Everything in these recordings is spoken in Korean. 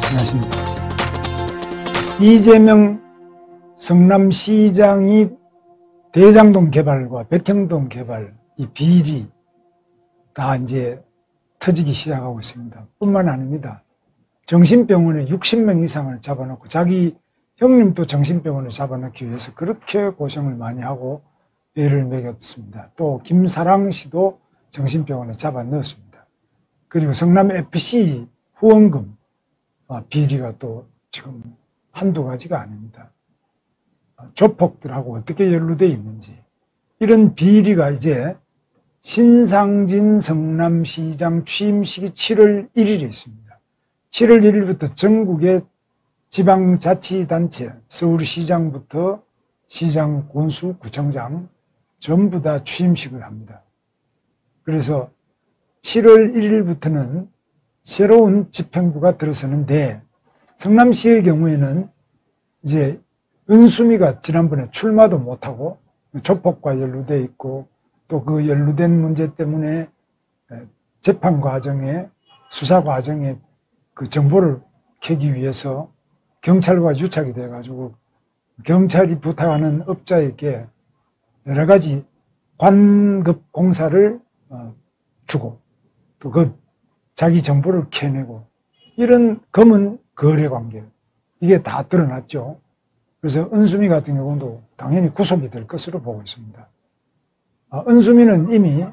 안녕하십니까. 이재명 성남시장이 대장동 개발과 백현동 개발 이 비리 다 이제 터지기 시작하고 있습니다. 뿐만 아닙니다. 정신병원에 60명 이상을 잡아놓고 자기 형님도 정신병원을 잡아넣기 위해서 그렇게 고생을 많이 하고 애를 먹였습니다. 또 김사랑 씨도 정신병원에 잡아넣었습니다. 그리고 성남FC 후원금 비리가 또 지금 한두 가지가 아닙니다. 조폭들하고 어떻게 연루되어 있는지 이런 비리가 이제 신상진 성남시장 취임식이 7월 1일에 있습니다. 7월 1일부터 전국의 지방자치단체 서울시장부터 시장, 군수, 구청장 전부 다 취임식을 합니다. 그래서 7월 1일부터는 새로운 집행부가 들어서는데 성남시의 경우에는 이제 은수미가 지난번에 출마도 못하고 조폭과 연루되어 있고 또 그 연루된 문제 때문에 재판 과정에 수사 과정에 그 정보를 캐기 위해서 경찰과 유착이 돼 가지고 경찰이 부탁하는 업자에게 여러 가지 관급 공사를 주고 또 그 자기 정보를 캐내고 이런 검은 거래 관계 이게 다 드러났죠. 그래서 은수미 같은 경우도 당연히 구속이 될 것으로 보고 있습니다. 은수미는 이미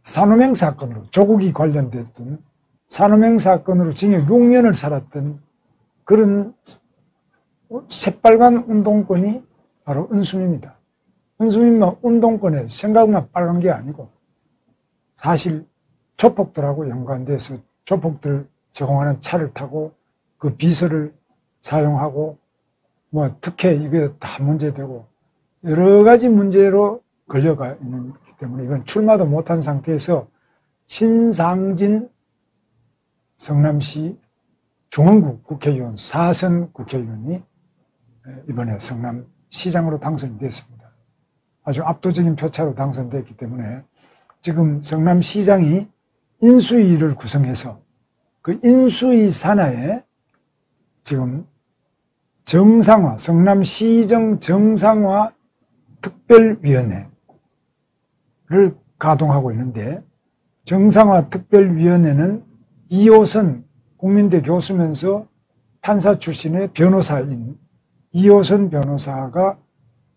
산호맹 사건으로 조국이 관련됐던 산호맹 사건으로 징역 6년을 살았던 그런 새빨간 운동권이 바로 은수미입니다. 은수미는 운동권에 생각만 빨간 게 아니고 사실 조폭들하고 연관돼서 조폭들 제공하는 차를 타고 그 비서를 사용하고 뭐 특혜 이게 다 문제되고 여러 가지 문제로 걸려가 있는 때문에 이건 출마도 못한 상태에서 신상진 성남시 중원구 국회의원 4선 국회의원이 이번에 성남시장으로 당선이 됐습니다. 아주 압도적인 표차로 당선됐기 때문에 지금 성남시장이 인수위를 구성해서 그 인수위 산하에 지금 정상화, 성남시정 정상화 특별위원회를 가동하고 있는데 정상화 특별위원회는 이호선 국민대 교수면서 판사 출신의 변호사인 이호선 변호사가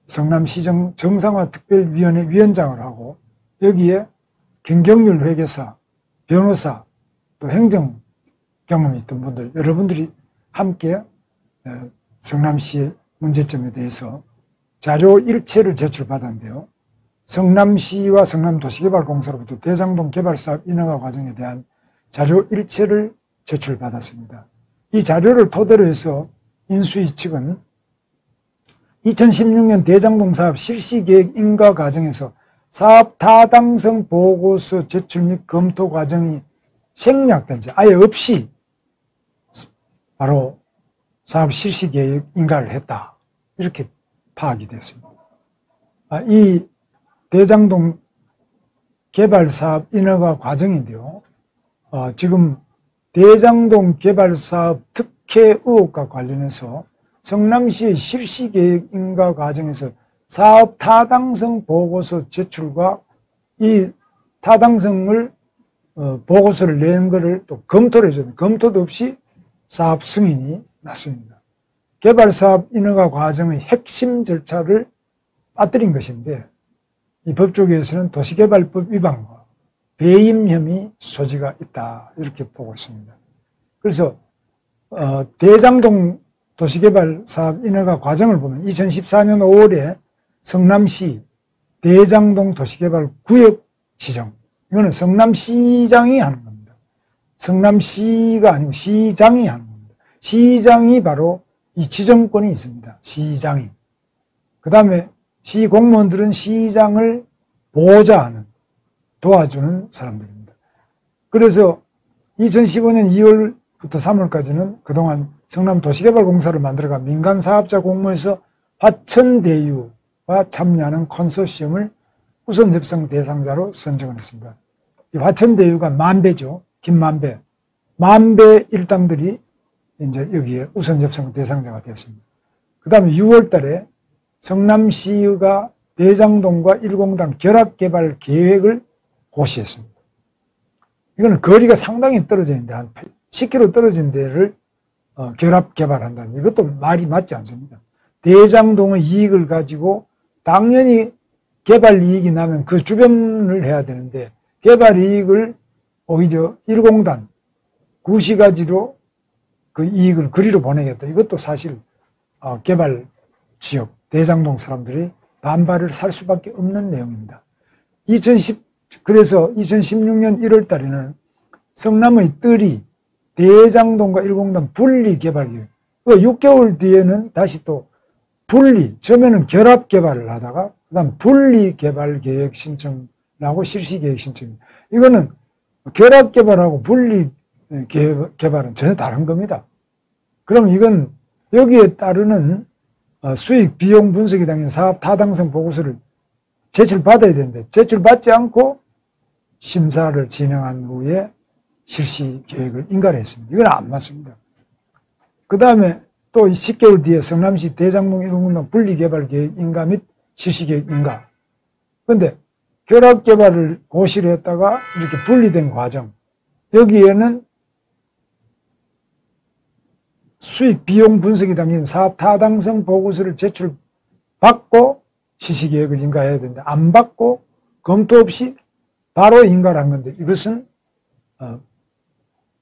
성남시정 정상화 특별위원회 위원장을 하고 여기에 김경률 회계사, 변호사, 또 행정 경험이 있던 분들 여러분들이 함께 성남시의 문제점에 대해서 자료 일체를 제출받았는데요. 성남시와 성남도시개발공사로부터 대장동 개발사업 인허가 과정에 대한 자료 일체를 제출받았습니다. 이 자료를 토대로 해서 인수위 측은 2016년 대장동 사업 실시계획 인가 과정에서 사업 타당성 보고서 제출 및 검토 과정이 생략된 지 아예 없이 바로 사업 실시계획 인가를 했다. 이렇게 파악이 됐습니다. 이 대장동 개발사업 인허가 과정인데요. 지금 대장동 개발사업 특혜 의혹과 관련해서 성남시의 실시계획 인가 과정에서 사업 타당성 보고서 제출과 이 타당성을 보고서를 낸 것을 또 검토를 해줬는데 검토도 없이 사업 승인이 났습니다. 개발사업 인허가 과정의 핵심 절차를 빠뜨린 것인데 이 법조계에서는 도시개발법 위반과 배임 혐의 소지가 있다 이렇게 보고 있습니다. 그래서 대장동 도시개발 사업 인허가 과정을 보면 2014년 5월에 성남시 대장동 도시개발 구역 지정 이거는 성남시장이 하는 겁니다. 성남시가 아니고 시장이 하는 겁니다. 시장이 바로 이 지정권이 있습니다. 시장이. 그 다음에 시 공무원들은 시장을 보좌하는 도와주는 사람들입니다. 그래서 2015년 2월부터 3월까지는 그동안 성남도시개발공사를 만들어가 민간사업자 공모에서 화천대유와 참여하는 컨소시엄을 우선 협상 대상자로 선정을 했습니다. 이 화천대유가 만배죠. 김만배. 만배 일당들이 이제 여기에 우선 협상 대상자가 되었습니다. 그 다음에 6월 달에 성남시가 대장동과 일공단 결합개발 계획을 고시했습니다. 이거는 거리가 상당히 떨어져 있는데 한 10km 떨어진 데를 결합개발한다는 이것도 말이 맞지 않습니다. 대장동의 이익을 가지고 당연히 개발 이익이 나면 그 주변을 해야 되는데 개발 이익을 오히려 일공단 구시가지로 그 이익을 그리로 보내겠다. 이것도 사실 개발 지역 대장동 사람들이 반발을 살 수밖에 없는 내용입니다. 그래서 2016년 1월 달에는 성남의 뜰이 대장동과 일공단 분리 개발 계획. 6개월 뒤에는 다시 또 분리, 처음에는 결합 개발을 하다가 그다음 분리 개발 계획 신청을 하고 실시 계획 신청입니다. 이거는 결합 개발하고 분리 개발은 전혀 다른 겁니다. 그럼 이건 여기에 따르는 수익 비용 분석이 당연 사업 타당성 보고서를 제출받아야 되는데 제출받지 않고 심사를 진행한 후에 실시 계획을 인가했습니다. 이건 안 맞습니다. 그 다음에 또 10개월 뒤에 성남시 대장동 일공단 분리개발 계획 인가 및 실시 계획 인가. 그런데 결합개발을 고시를 했다가 이렇게 분리된 과정. 여기에는 수익 비용 분석이 담긴 사업 타당성 보고서를 제출받고 실시 계획을 인가해야 되는데 안 받고 검토 없이 바로 인가를 한 건데 이것은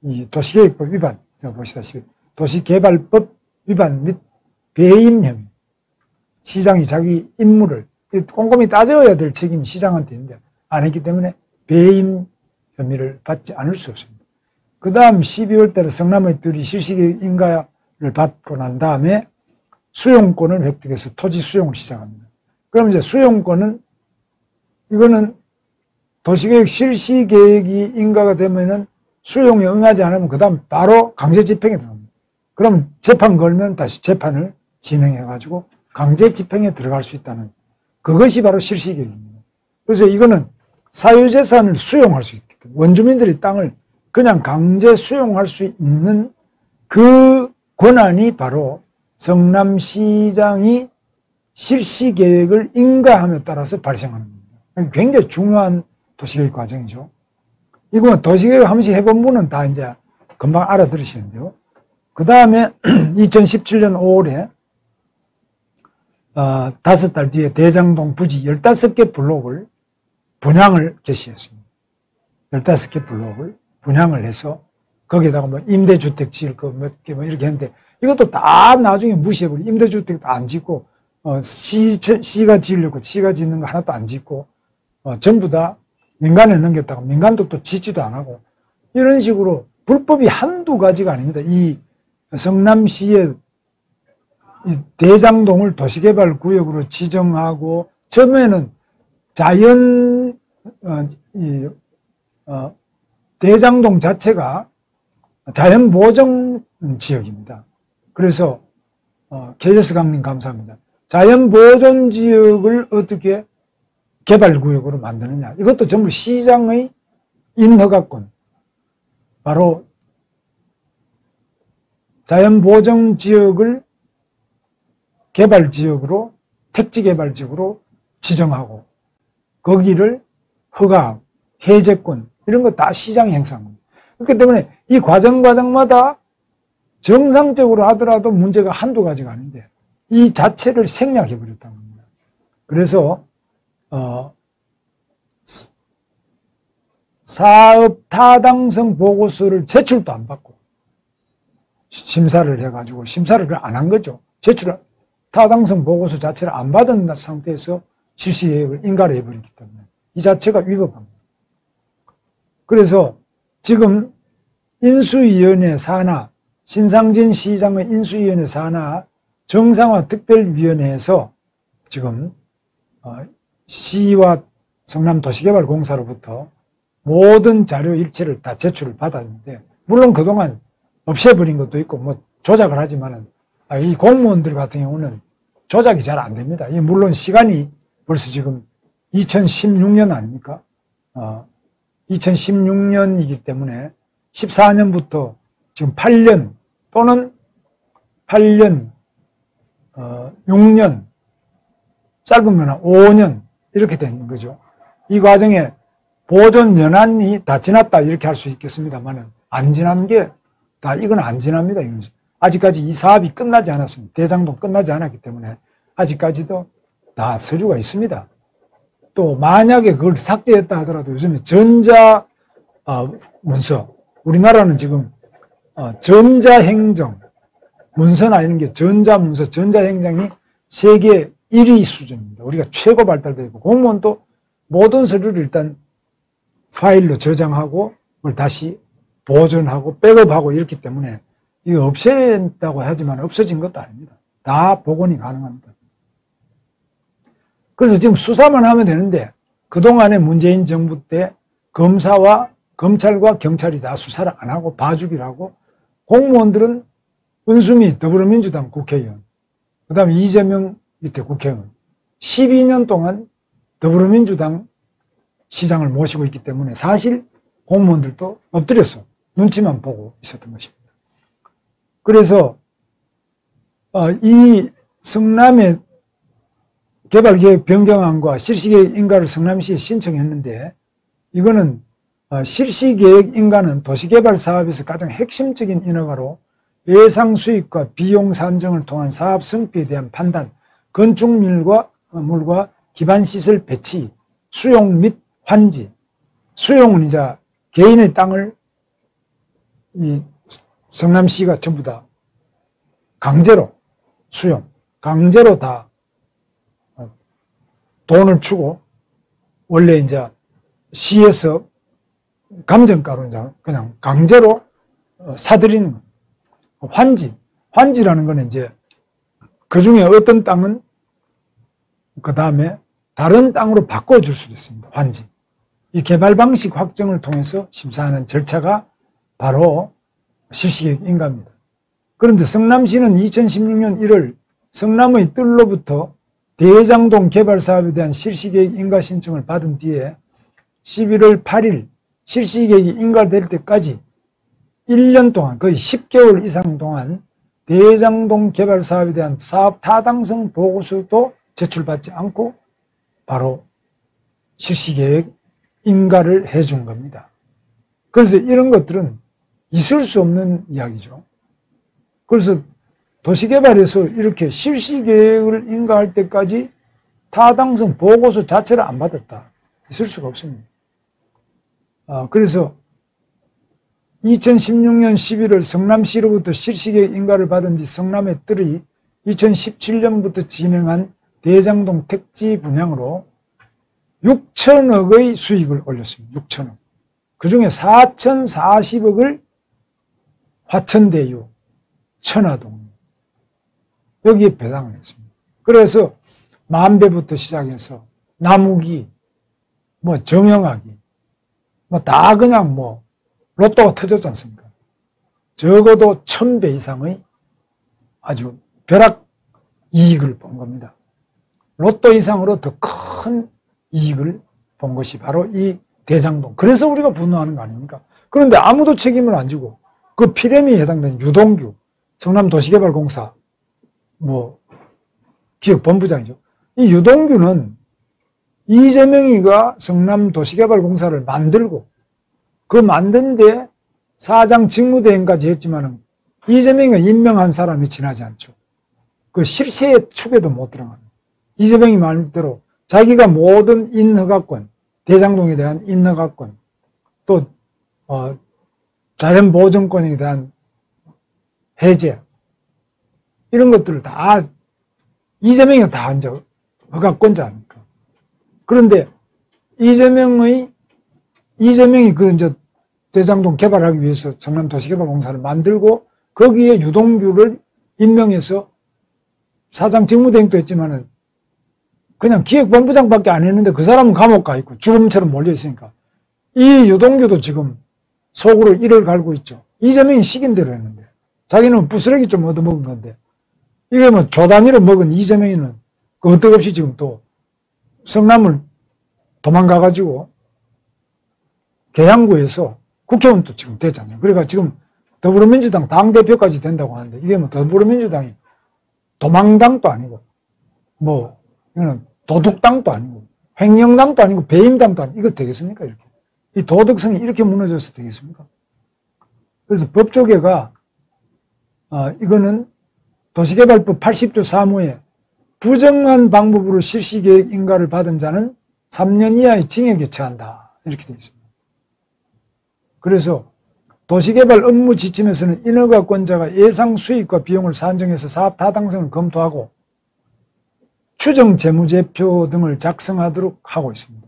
이 도시계획법 위반, 보시다시피 도시개발법 위반 및 배임 혐의. 시장이 자기 임무를 꼼꼼히 따져야 될 책임이 시장한테 있는데 안 했기 때문에 배임 혐의를 받지 않을 수 없습니다. 그 다음 12월 달에 성남의 뜰이 실시계획 인가를 받고 난 다음에 수용권을 획득해서 토지 수용을 시작합니다. 그럼 이제 수용권은 이거는 도시계획 실시계획이 인가가 되면은 수용에 응하지 않으면 그 다음 바로 강제 집행에 들어갑니다. 그럼 재판 걸면 다시 재판을 진행해가지고 강제 집행에 들어갈 수 있다는 그것이 바로 실시계획입니다. 그래서 이거는 사유재산을 수용할 수 있기 때문에 원주민들이 땅을 그냥 강제 수용할 수 있는 그 권한이 바로 성남시장이 실시계획을 인가함에 따라서 발생하는 겁니다. 굉장히 중요한 도시계획 과정이죠. 이거 도시계획 한 번씩 해본 분은 다 이제 금방 알아들으시는데요. 그 다음에 2017년 5월에 5달 뒤에 대장동 부지 15개 블록을 분양을 개시했습니다. 15개 블록을 분양을 해서 거기에다가 뭐 임대주택 지을 거 몇 개 뭐 이렇게 했는데 이것도 다 나중에 무시해버리고 임대주택도 안 짓고 시가 지으려고 시가 짓는 거 하나도 안 짓고 전부 다 민간에 넘겼다가 민간도 또 짓지도 안 하고 이런 식으로 불법이 한두 가지가 아닙니다. 이 성남시의 이 대장동을 도시개발구역으로 지정하고 처음에는 대장동 자체가 자연보정 지역입니다. 그래서 KS 강림 감사합니다. 자연보존 지역을 어떻게 개발구역으로 만드느냐. 이것도 전부 시장의 인허가권. 바로 자연보정 지역을 개발지역으로 택지개발지역으로 지정하고 거기를 허가, 해제권 이런 거 다 시장이 행사합니다. 그렇기 때문에 이 과정마다 정상적으로 하더라도 문제가 한두 가지가 아닌데 이 자체를 생략해버렸다는 겁니다. 그래서 사업 타당성 보고서를 제출도 안 받고 심사를 해가지고 심사를 안 한 거죠. 제출 타당성 보고서 자체를 안 받은 상태에서 실시 계획을 인가를 해버렸기 때문에 이 자체가 위법합니다. 그래서 지금 인수위원회 산하 신상진 시장의 인수위원회 산하 정상화 특별위원회에서 지금 시와 성남도시개발공사로부터 모든 자료 일체를 다 제출을 받았는데 물론 그동안 없애버린 것도 있고 뭐 조작을 하지만은 이 공무원들 같은 경우는 조작이 잘 안 됩니다. 물론 시간이 벌써 지금 2016년 아닙니까? 2016년이기 때문에 14년부터 지금 8년 또는 8년, 6년, 짧으면 5년 이렇게 된 거죠. 이 과정에 보존 연한이 다 지났다 이렇게 할 수 있겠습니다만 안 지난 게 다 이건 안 지납니다. 이건. 아직까지 이 사업이 끝나지 않았습니다. 대장동 끝나지 않았기 때문에 아직까지도 다 서류가 있습니다. 또 만약에 그걸 삭제했다 하더라도 요즘에 전자 문서, 우리나라는 지금 전자행정 문서나 이런 게 전자문서, 전자행정이 세계 1위 수준입니다. 우리가 최고 발달되고 공무원도 모든 서류를 일단 파일로 저장하고 그걸 다시 보존하고 백업하고 이렇기 때문에 이거 없앤다고 하지만 없어진 것도 아닙니다. 다 복원이 가능합니다. 그래서 지금 수사만 하면 되는데 그동안에 문재인 정부 때 검사와 검찰과 경찰이 다 수사를 안 하고 봐주기를 하고 공무원들은 은수미 더불어민주당 국회의원, 그 다음에 이재명 밑에 국회의원 12년 동안 더불어민주당 시장을 모시고 있기 때문에 사실 공무원들도 엎드렸어. 눈치만 보고 있었던 것입니다. 그래서 이 성남의 개발계획 변경안과 실시계획 인가를 성남시에 신청했는데 이거는 실시계획 인가는 도시개발 사업에서 가장 핵심적인 인허가로 예상 수익과 비용 산정을 통한 사업 성비에 대한 판단, 건축물과 기반시설 배치, 수용 및 환지, 수용은 이제 개인의 땅을 이 성남시가 전부 다 강제로 수용, 강제로 다 돈을 주고 원래 이제 시에서 감정가로 이제 그냥 강제로 사들이는 거. 환지라는 거는 이제 그 중에 어떤 땅은 그 다음에 다른 땅으로 바꿔줄 수도 있습니다. 환지. 이 개발 방식 확정을 통해서 심사하는 절차가 바로 실시계획 인가입니다. 그런데 성남시는 2016년 1월 성남의 뜰로부터 대장동 개발 사업에 대한 실시계획 인가 신청을 받은 뒤에 11월 8일 실시계획이 인가될 때까지 1년 동안 거의 10개월 이상 동안 대장동 개발 사업에 대한 사업 타당성 보고서도 제출받지 않고 바로 실시계획 인가를 해준 겁니다. 그래서 이런 것들은 있을 수 없는 이야기죠. 그래서 도시개발에서 이렇게 실시계획을 인가할 때까지 타당성 보고서 자체를 안 받았다. 있을 수가 없습니다. 그래서 2016년 11월 성남시로부터 실시계획 인가를 받은 뒤 성남의 뜰이 2017년부터 진행한 대장동 택지 분양으로 6천억의 수익을 올렸습니다. 6천억. 그 중에 4,040억을 화천대유, 천화동 여기에 배당을 했습니다. 그래서 만배부터 시작해서 나무기, 정영하기, 다 그냥 로또가 터졌지 않습니까? 적어도 1000배 이상의 아주 벼락 이익을 본 겁니다. 로또 이상으로 더 큰 이익을 본 것이 바로 이 대장동. 그래서 우리가 분노하는 거 아닙니까? 그런데 아무도 책임을 안 지고 그 피레미에 해당되는 유동규, 성남도시개발공사 기획본부장이죠. 이 유동규는 이재명이가 성남도시개발공사를 만들고 그 만든데 사장 직무대행까지 했지만은 이재명이가 임명한 사람이 지나지 않죠. 그 실세의 축에도 못 들어갑니다. 이재명이 말대로 자기가 모든 인허가권, 대장동에 대한 인허가권, 또 자연보전권에 대한 해제 이런 것들을 다 이재명이 다 이제 허가권자 아닙니까? 그런데 이재명이 그 이제 대장동 개발하기 위해서 성남도시개발공사를 만들고 거기에 유동규를 임명해서 사장 직무대행도 했지만은 그냥 기획본부장밖에 안 했는데 그 사람은 감옥 가 있고 죽음처럼 몰려 있으니까 이 유동규도 지금 속으로 이를 갈고 있죠. 이재명이 시킨 대로 했는데 자기는 부스러기 좀 얻어먹은 건데 이게 뭐 조단위로 먹은 이재명이는 그 어떡없이 지금 또 성남을 도망가가지고 계양구에서 국회의원도 지금 됐잖아요. 그러니까 지금 더불어민주당 당대표까지 된다고 하는데 이게 뭐 더불어민주당이 도망당도 아니고 뭐 이거는 도둑당도 아니고 횡령당도 아니고 배임당도 아니고 이거 되겠습니까? 이렇게 이 도덕성이 이렇게 무너져서 되겠습니까? 그래서 법조계가 이거는 도시개발법 80조 3호에 부정한 방법으로 실시계획 인가를 받은 자는 3년 이하의 징역에 처한다 이렇게 되어 있습니다. 그래서 도시개발 업무 지침에서는 인허가권자가 예상 수익과 비용을 산정해서 사업 타당성을 검토하고 추정 재무제표 등을 작성하도록 하고 있습니다.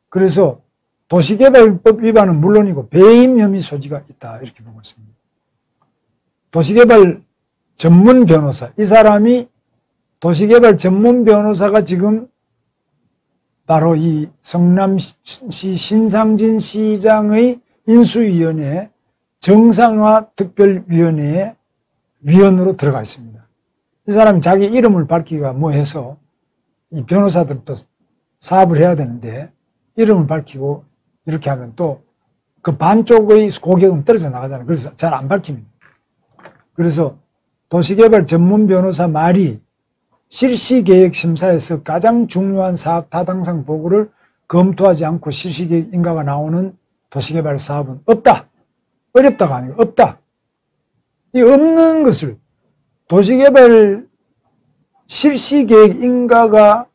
그래서 도시개발법 위반은 물론이고 배임 혐의 소지가 있다 이렇게 보고 있습니다. 도시개발 전문 변호사, 이 사람이 도시개발 전문 변호사가 지금 바로 이 성남시 신상진 시장의 인수위원회 정상화 특별위원회의 위원으로 들어가 있습니다. 이 사람이 자기 이름을 밝히기가 뭐해서 이 변호사들도 사업을 해야 되는데 이름을 밝히고 이렇게 하면 또 그 반쪽의 고객은 떨어져 나가잖아요. 그래서 잘 안 밝힙니다. 그래서 도시개발 전문 변호사 말이 실시계획 심사에서 가장 중요한 사업 타당성 보고를 검토하지 않고 실시계획 인가가 나오는 도시개발 사업은 없다. 어렵다가 아니고 없다. 이 없는 것을 도시개발 실시계획 인가가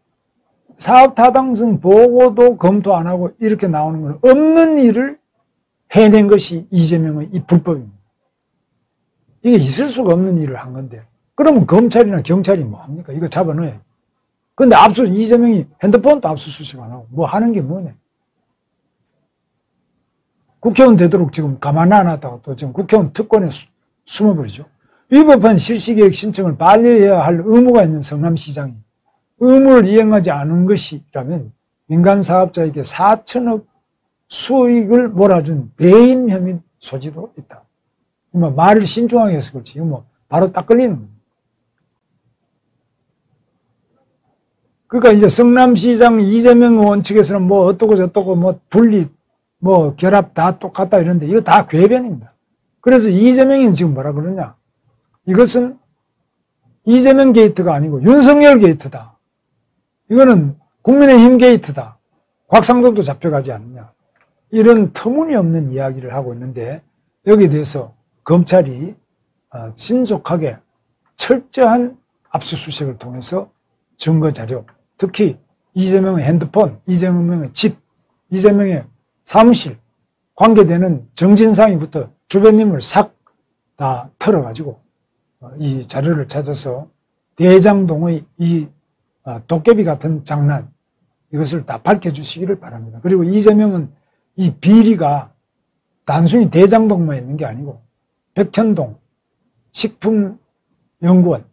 사업 타당성 보고도 검토 안 하고 이렇게 나오는 건 없는 일을 해낸 것이 이재명의 이 불법입니다. 이게 있을 수가 없는 일을 한 건데 그러면 검찰이나 경찰이 뭐합니까? 이거 잡아넣어요. 근데 이재명이 핸드폰도 압수수색 안 하고 뭐 하는 게 뭐네. 국회의원 되도록 지금 가만 안 놨다가 또 지금 국회의원 특권에 숨어버리죠. 위법한 실시계획 신청을 반려해야 할 의무가 있는 성남시장이 의무를 이행하지 않은 것이라면 민간사업자에게 4천억 수익을 몰아준 배임 혐의 소지도 있다. 뭐 말을 신중하게 해서 그렇지. 이거 뭐 바로 딱 걸리는 거예요. 그러니까 이제 성남시장 이재명 의원 측에서는 뭐 어떠고 저떠고 뭐 분리 뭐 결합 다 똑같다 이런데 이거 다 궤변입니다. 그래서 이재명이 지금 뭐라 그러냐. 이것은 이재명 게이트가 아니고 윤석열 게이트다. 이거는 국민의힘 게이트다. 곽상도도 잡혀가지 않느냐. 이런 터무니없는 이야기를 하고 있는데 여기에 대해서 검찰이 신속하게 철저한 압수수색을 통해서 증거자료, 특히 이재명의 핸드폰, 이재명의 집, 이재명의 사무실 관계되는 정진상이부터 주변인을 싹 다 털어가지고 이 자료를 찾아서 대장동의 이 도깨비 같은 장난 이것을 다 밝혀주시기를 바랍니다. 그리고 이재명은 이 비리가 단순히 대장동만 있는 게 아니고 백천동 식품연구원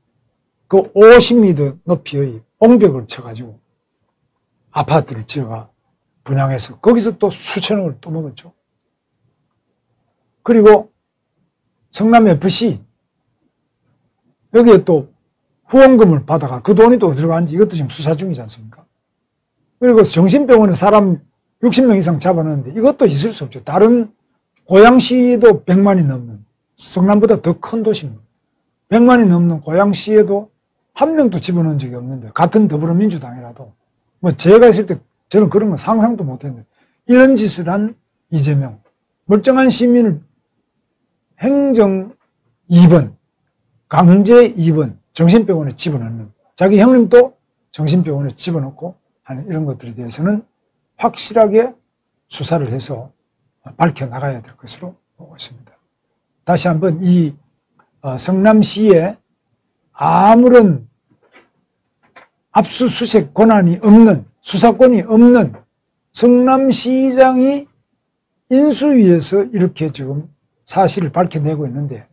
그 50m 높이의 옹벽을 쳐가지고 아파트를 지어가 분양해서 거기서 또 수천억을 또 먹었죠. 그리고 성남FC 여기에 또 후원금을 받아가 그 돈이 또 어디로 가는지 이것도 지금 수사 중이지 않습니까? 그리고 정신병원에 사람 60명 이상 잡아놨는데 이것도 있을 수 없죠. 다른 고양시에도 100만이 넘는 성남보다 더 큰 도시입니다. 100만이 넘는 고양시에도 한 명도 집어넣은 적이 없는데 같은 더불어민주당이라도 뭐 제가 있을 때 저는 그런 거 상상도 못했는데 이런 짓을 한 이재명 멀쩡한 시민을 행정 2번 강제 2번 정신병원에 집어넣는 자기 형님도 정신병원에 집어넣고 하는 이런 것들에 대해서는 확실하게 수사를 해서 밝혀나가야 될 것으로 보고 있습니다. 다시 한번 이 성남시에 아무런 압수수색 권한이 없는 수사권이 없는 성남시장이 인수위에서 이렇게 지금 사실을 밝혀내고 있는데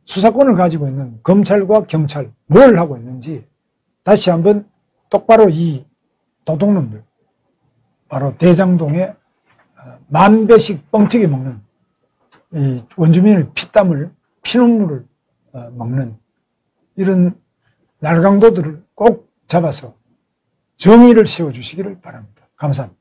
수사권을 가지고 있는 검찰과 경찰 뭘 하고 있는지 다시 한번 똑바로 이 도둑놈들 바로 대장동에 만 배씩 뻥튀기 먹는 이 원주민의 피땀을 피눈물을 먹는 이런 날강도들을 꼭 잡아서 정의를 세워주시기를 바랍니다. 감사합니다.